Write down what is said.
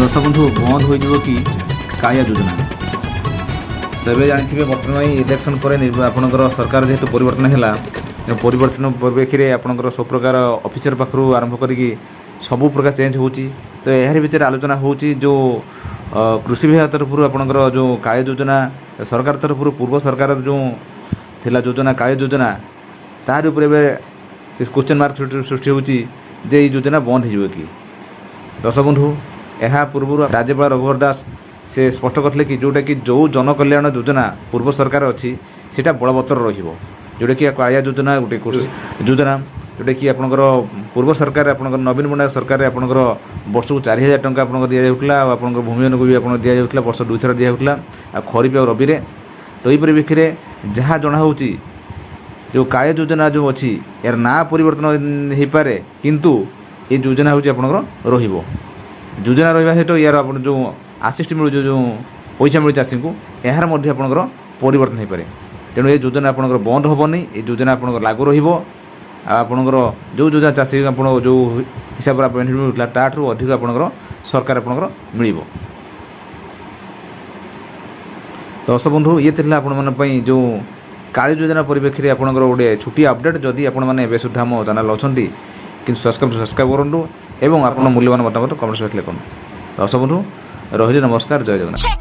दर्शक बंधु बंद हो कि काया योजना तेज जानी बर्तमान इलेक्शन पर आपंकर सरकार जेहेतु परिवर्तन है परिवर्तन परिप्रेक्षी में आपंकर सब प्रकार ऑफिसर पाखु आरंभ करी सबू प्रकार चेंज हो तो यार भितर आलोचना हो जो कृषि विभाग तरफ आपंकर जो काया योजना सरकार तरफ पूर्व सरकार जो थिला योजना काया योजना तार क्वेश्चन मार्क सृष्टि होती जे योजना बंद हो कि दर्शक बंधु यह पूर्व राज्यपाल रघुवर दास से स्पष्ट करते कि जोटा कि जो जनकल्याण योजना पूर्व सरकार अच्छी सीटा बलवत्तर रोटा कि काया योजना गोटे योजना जोटा कि आपंकर पूर्व सरकार आपंकर नवीन पट्टनायक सरकार आपंकर वर्ष को 4000 टंका आपंकर दि जाऊला आपंकर भूमिहीन को भी आप दि जाऊला वर्ष 2 थर दि जाऊला खरीफ और रबी तो यही परिप्रेक्षी में जहाँ जना हो जो काया योजना जो अच्छी यार ना परिवर्तन हो पारे किंतु ये योजना हूँ आपंकर योजना रहा सहित यार आप जो आसिस्ट मिलूँ जो पैसा मिलूँ चाषी को यार आपंकर परिवर्तन हो पाए तेणु ये योजना आपंकर बंद हेनी ये योजना आपंकर लागू आपंकर जो योजना चाषी आप जो हिसाब से बेनिफिट मिलूला ताठू अधिक आपंकर सरकार आपंकर मिल दर्शक बंधु ये आपण जो काली योजना परिप्रेक्षी में आपंकर गोटे छोटी अपडेट जदि आपने सुधा मो चैनल अच्छा कि सब्सक्राइब करूँ एवं आप मूल्यवान मतामत कमेंट लिखुन दर्शक बंधु रही नमस्कार जय जगन्नाथ।